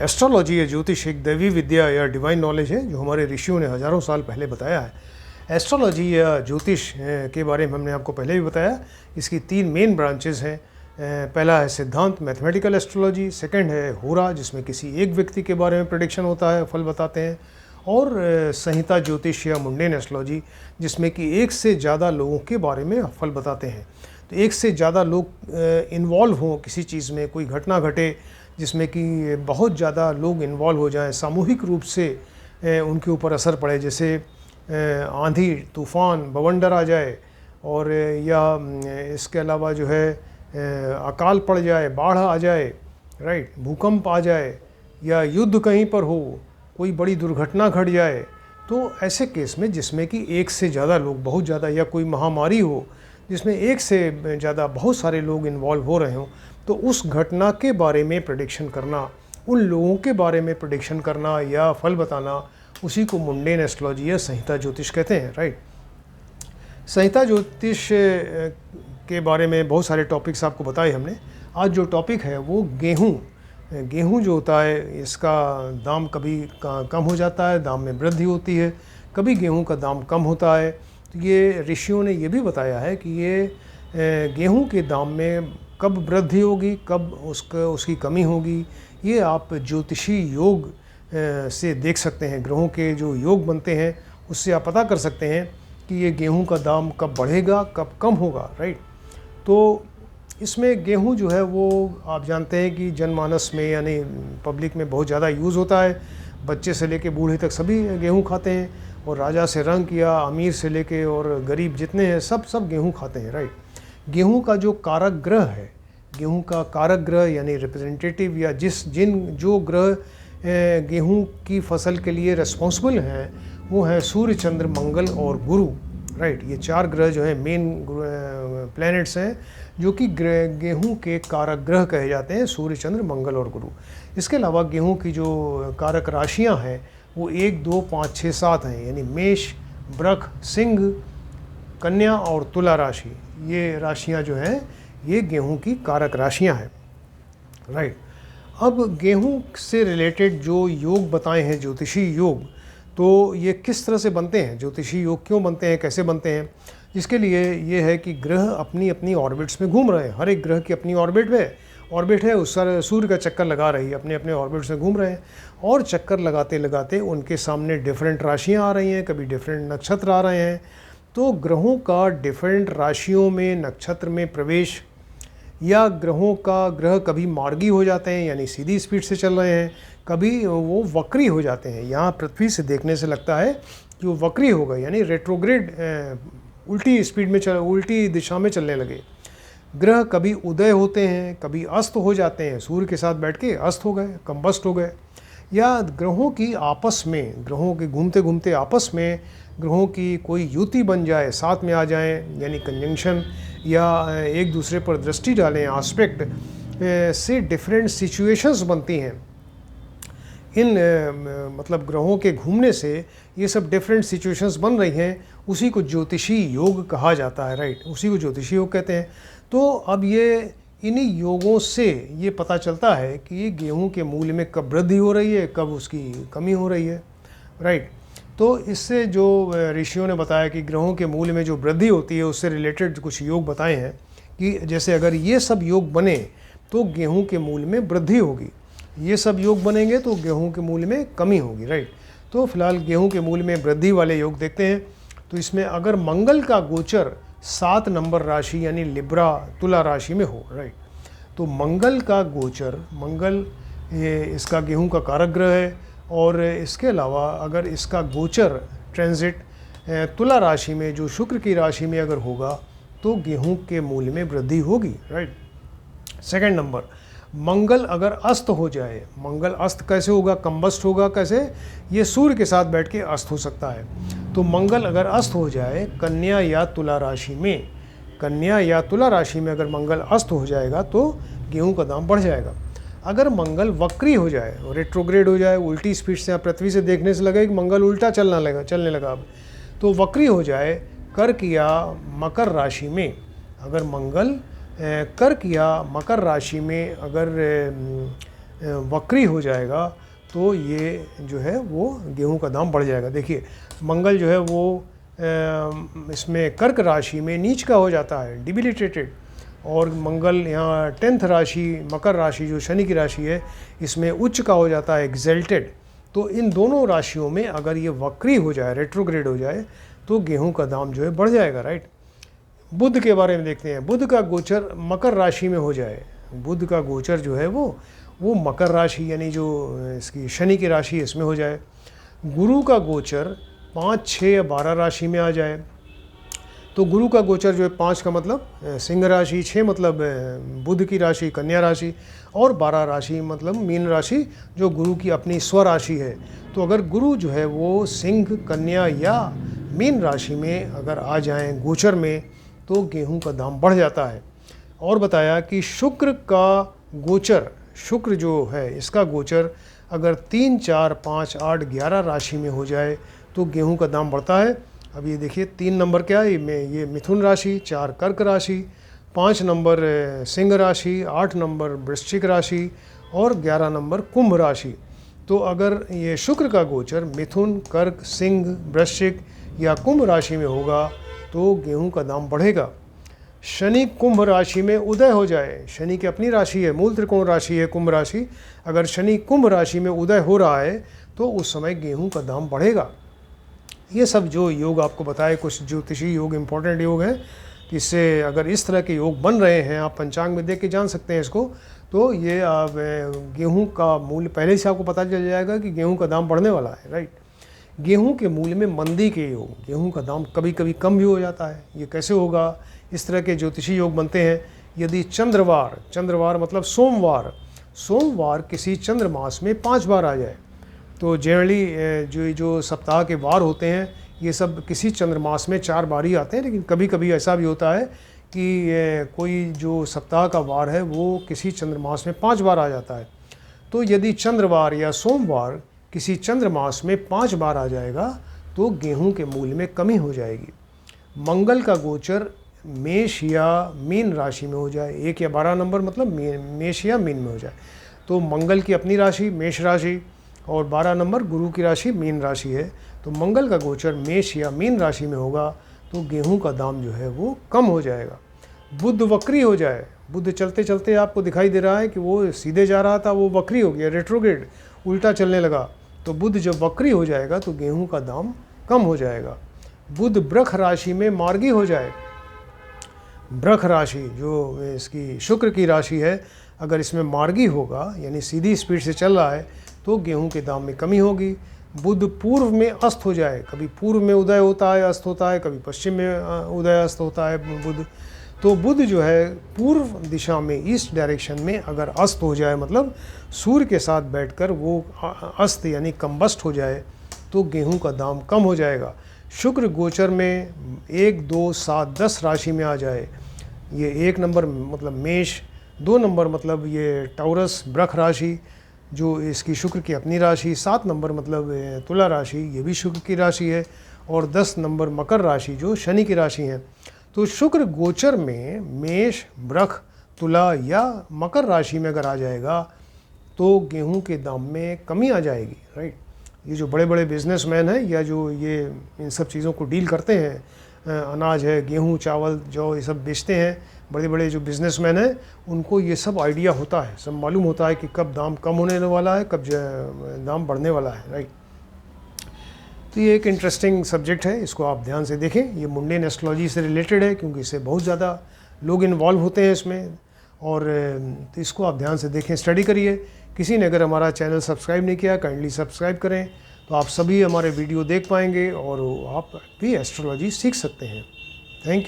Astrology या ज्योतिष एक दैवी विद्या या डिवाइन नॉलेज है जो हमारे ऋषियों ने हज़ारों साल पहले बताया है। एस्ट्रोलॉजी या ज्योतिष के बारे में हमने आपको पहले भी बताया। इसकी 3 मेन ब्रांचेस हैं। पहला है सिद्धांत मैथमेटिकल एस्ट्रोलॉजी, सेकंड है होरा जिसमें किसी एक व्यक्ति के बारे में प्रेडिक्शन होता है, फल बताते हैं, और संहिता ज्योतिष या मुंडेन एस्ट्रोलॉजी जिसमें कि एक से ज़्यादा लोगों के बारे में फल बताते हैं। तो एक से ज़्यादा लोग इन्वॉल्व हों किसी चीज़ में, कोई घटना घटे जिसमें कि बहुत ज़्यादा लोग इन्वॉल्व हो जाएं, सामूहिक रूप से उनके ऊपर असर पड़े, जैसे आंधी तूफ़ान बवंडर आ जाए, और या इसके अलावा जो है अकाल पड़ जाए, बाढ़ आ जाए, राइट, भूकंप आ जाए, या युद्ध कहीं पर हो, कोई बड़ी दुर्घटना घट जाए, तो ऐसे केस में जिसमें कि एक से ज़्यादा लोग, बहुत ज़्यादा, या कोई महामारी हो जिसमें एक से ज़्यादा बहुत सारे लोग इन्वॉल्व हो रहे हों, तो उस घटना के बारे में प्रेडिक्शन करना, उन लोगों के बारे में प्रेडिक्शन करना या फल बताना, उसी को मुंडेन एस्ट्रोलॉजी या संहिता ज्योतिष कहते हैं, राइट। संहिता ज्योतिष के बारे में बहुत सारे टॉपिक्स आपको बताए हमने। आज जो टॉपिक है वो गेहूँ जो होता है, इसका दाम कभी कम हो जाता है, दाम में वृद्धि होती है, कभी गेहूँ का दाम कम होता है। तो ये ऋषियों ने ये भी बताया है कि ये गेहूँ के दाम में कब वृद्धि होगी, कब उसकी कमी होगी, ये आप ज्योतिषी योग से देख सकते हैं। ग्रहों के जो योग बनते हैं उससे आप पता कर सकते हैं कि ये गेहूं का दाम कब बढ़ेगा, कब कम होगा, राइट। तो इसमें गेहूं जो है वो आप जानते हैं कि जनमानस में यानी पब्लिक में बहुत ज़्यादा यूज़ होता है। बच्चे से लेके बूढ़े तक सभी गेहूं खाते हैं, और राजा से रंक या अमीर से लेके और गरीब जितने हैं सब गेहूं खाते हैं, राइट। गेहूं का जो कारक ग्रह है, गेहूं का कारक ग्रह यानी रिप्रेजेंटेटिव, या जो ग्रह गेहूं की फसल के लिए रिस्पॉन्सिबल हैं, वो हैं सूर्य, चंद्र, मंगल और गुरु, राइट। ये 4 ग्रह जो हैं मेन प्लैनेट्स हैं जो कि गेहूं के कारक ग्रह कहे जाते हैं, सूर्य, चंद्र, मंगल और गुरु। इसके अलावा गेहूं की जो कारक राशियां हैं वो 1, 2, 5, 6, 7 हैं, यानी मेष, वृक, सिंह, कन्या और तुला राशि। ये राशियां जो हैं ये गेहूं की कारक राशियां हैं, राइट। अब गेहूं से रिलेटेड जो योग बताए हैं, ज्योतिषी योग, तो ये किस तरह से बनते हैं, ज्योतिषी योग क्यों बनते हैं, कैसे बनते हैं, इसके लिए ये है कि ग्रह अपनी अपनी ऑर्बिट्स में घूम रहे हैं। हर एक ग्रह की अपनी ऑर्बिट है, उस सूर्य का चक्कर लगा रही है, अपने अपने ऑर्बिट्स में घूम रहे हैं, और चक्कर लगाते लगाते उनके सामने डिफरेंट राशियाँ आ रही हैं, कभी डिफरेंट नक्षत्र आ रहे हैं। तो ग्रहों का डिफरेंट राशियों में, नक्षत्र में प्रवेश, या ग्रह कभी मार्गी हो जाते हैं यानी सीधी स्पीड से चल रहे हैं, कभी वो वक्री हो जाते हैं। यहाँ पृथ्वी से देखने से लगता है कि वो वक्री हो गए, यानी रेट्रोग्रेड, उल्टी स्पीड में उल्टी दिशा में चलने लगे। ग्रह कभी उदय होते हैं, कभी अस्त हो जाते हैं, सूर्य के साथ बैठ के अस्त हो गए, कंबस्ट हो गए, या ग्रहों की आपस में, ग्रहों के घूमते घूमते आपस में ग्रहों की कोई युति बन जाए, साथ में आ जाएं, यानी कंजंक्शन, या एक दूसरे पर दृष्टि डालें, आस्पेक्ट से डिफरेंट सिचुएशंस बनती हैं। इन मतलब ग्रहों के घूमने से ये सब डिफरेंट सिचुएशंस बन रही हैं, उसी को ज्योतिषी योग कहा जाता है, राइट। उसी को ज्योतिषी योग कहते हैं। तो अब ये इन्हीं योगों से ये पता चलता है कि ये गेहूं के मूल्य में कब वृद्धि हो रही है, कब उसकी कमी हो रही है, राइट। तो इससे जो ऋषियों ने बताया कि ग्रहों के मूल्य में जो वृद्धि होती है उससे रिलेटेड कुछ योग बताए हैं कि जैसे अगर ये सब योग बने तो गेहूं के मूल्य में वृद्धि होगी, ये सब योग बनेंगे तो गेहूं के मूल्य में कमी होगी, राइट। तो फिलहाल गेहूं के मूल्य में वृद्धि वाले योग देखते हैं। तो इसमें अगर मंगल का गोचर 7 नंबर राशि यानी लिब्रा, तुला राशि में हो, राइट, तो मंगल का गोचर, मंगल इसका गेहूं का कारक ग्रह है, और इसके अलावा अगर इसका गोचर ट्रांजिट तुला राशि में, जो शुक्र की राशि में अगर होगा, तो गेहूं के मूल्य में वृद्धि होगी, राइट। सेकंड नंबर, मंगल अगर अस्त हो जाए, मंगल अस्त कैसे होगा, कंबस्ट होगा कैसे, ये सूर्य के साथ बैठ के अस्त हो सकता है। तो मंगल अगर अस्त हो जाए कन्या या तुला राशि में, कन्या या तुला राशि में अगर मंगल अस्त हो जाएगा तो गेहूं का दाम बढ़ जाएगा। अगर मंगल वक्री हो जाए, रेट्रोग्रेड हो जाए, उल्टी स्पीड से, पृथ्वी से देखने से लगे कि मंगल उल्टा चलने लगा अब, तो वक्री हो जाए कर्क या मकर राशि में, अगर मंगल कर्क या मकर राशि में अगर वक्री हो जाएगा तो ये जो है वो गेहूं का दाम बढ़ जाएगा। देखिए मंगल जो है वो इसमें कर्क राशि में नीच का हो जाता है, डिबिलिटेटेड, और मंगल यहाँ 10th राशि मकर राशि जो शनि की राशि है इसमें उच्च का हो जाता है, एक्सल्टेड। तो इन दोनों राशियों में अगर ये वक्री हो जाए, रेट्रोग्रेड हो जाए, तो गेहूं का दाम जो है बढ़ जाएगा, राइट। बुध के बारे में देखते हैं। बुध का गोचर मकर राशि में हो जाए, बुध का गोचर जो है वो मकर राशि यानी जो इसकी शनि की राशि है इसमें हो जाए। गुरु का गोचर 5, 6 या 12 राशि में आ जाए, तो गुरु का गोचर जो है 5 का मतलब सिंह राशि, 6 मतलब बुध की राशि कन्या राशि, और 12 राशि मतलब मीन राशि जो गुरु की अपनी स्वराशि है। तो अगर गुरु जो है वो सिंह, कन्या या मीन राशि में अगर आ जाएं गोचर में, तो गेहूं का दाम बढ़ जाता है। और बताया कि शुक्र का गोचर, शुक्र जो है इसका गोचर अगर 3, 4, 5, 8, 11 राशि में हो जाए तो गेहूं का दाम बढ़ता है। अब ये देखिए 3 नंबर क्या है, ये मिथुन राशि, 4 कर्क राशि, 5 नंबर सिंह राशि, 8 नंबर वृश्चिक राशि और 11 नंबर कुंभ राशि। तो अगर ये शुक्र का गोचर मिथुन, कर्क, सिंह, वृश्चिक या कुंभ राशि में होगा तो गेहूं का दाम बढ़ेगा। शनि कुंभ राशि में उदय हो जाए, शनि की अपनी राशि है, मूल त्रिकोण राशि है कुंभ राशि, अगर शनि कुंभ राशि में उदय हो रहा है तो उस समय गेहूं का दाम बढ़ेगा। ये सब जो योग आपको बताए, कुछ ज्योतिषी योग, इम्पोर्टेंट योग हैं, इससे अगर इस तरह के योग बन रहे हैं, आप पंचांग में देख के जान सकते हैं इसको, तो ये आप गेहूं का मूल्य पहले से आपको पता चल जाएगा कि गेहूं का दाम बढ़ने वाला है, राइट। गेहूं के मूल्य में मंदी के योग, गेहूं का दाम कभी कभी कम भी हो जाता है। ये कैसे होगा, इस तरह के ज्योतिषी योग बनते हैं यदि चंद्रवार, चंद्रवार मतलब सोमवार, सोमवार किसी चंद्रमास में 5 बार आ जाए। तो जनरली जो सप्ताह के वार होते हैं ये सब किसी चंद्रमास में 4 बार ही आते हैं, लेकिन कभी कभी ऐसा भी होता है कि कोई जो सप्ताह का वार है वो किसी चंद्रमास में 5 बार आ जाता है। तो यदि चंद्रवार या सोमवार किसी चंद्रमास में 5 बार आ जाएगा तो गेहूं के मूल्य में कमी हो जाएगी। मंगल का गोचर मेष या मीन राशि में हो जाए, 1 या 12 नंबर मतलब मेष या मीन में हो जाए, तो मंगल की अपनी राशि मेष राशि और 12 नंबर गुरु की राशि मीन राशि है, तो मंगल का गोचर मेष या मीन राशि में होगा तो गेहूं का दाम जो है वो कम हो जाएगा। बुध वक्री हो जाए, बुध चलते चलते आपको दिखाई दे रहा है कि वो सीधे जा रहा था, वो वक्री हो गया, रेट्रोग्रेड, उल्टा चलने लगा, तो बुध जब वक्री हो जाएगा तो गेहूं का दाम कम हो जाएगा। बुध वृष राशि में मार्गी हो जाए, वृष राशि जो इसकी शुक्र की राशि है, अगर इसमें मार्गी होगा यानी सीधी स्पीड से चल रहा है तो गेहूं के दाम में कमी होगी। बुध पूर्व में अस्त हो जाए, कभी पूर्व में उदय होता है अस्त होता है, कभी पश्चिम में उदय अस्त होता है बुध, तो बुध जो है पूर्व दिशा में ईस्ट डायरेक्शन में अगर अस्त हो जाए मतलब सूर्य के साथ बैठकर वो अस्त यानी कंबस्ट हो जाए तो गेहूं का दाम कम हो जाएगा। शुक्र गोचर में 1, 2, 7, 10 राशि में आ जाए, ये 1 नंबर मतलब मेष, 2 नंबर मतलब ये टॉरस वृष राशि जो इसकी शुक्र की अपनी राशि, 7 नंबर मतलब तुला राशि ये भी शुक्र की राशि है, और 10 नंबर मकर राशि जो शनि की राशि है। तो शुक्र गोचर में मेष, वृष, तुला या मकर राशि में अगर आ जाएगा तो गेहूं के दाम में कमी आ जाएगी, राइट। ये जो बड़े बड़े बिजनेसमैन हैं या जो ये इन सब चीज़ों को डील करते हैं, अनाज है, गेहूं, चावल, जौ ये सब बेचते हैं, बड़े बड़े जो बिजनेसमैन हैं उनको ये सब आइडिया होता है, सब मालूम होता है कि कब दाम कम होने वाला है, कब दाम बढ़ने वाला है, राइट। तो ये एक इंटरेस्टिंग सब्जेक्ट है, इसको आप ध्यान से देखें। ये मुंडेन एस्ट्रोलॉजी से रिलेटेड है क्योंकि इससे बहुत ज़्यादा लोग इन्वॉल्व होते हैं इसमें, और तो इसको आप ध्यान से देखें, स्टडी करिए। किसी ने अगर हमारा चैनल सब्सक्राइब नहीं किया काइंडली सब्सक्राइब करें, तो आप सभी हमारे वीडियो देख पाएंगे और आप भी एस्ट्रोलॉजी सीख सकते हैं। Thank you.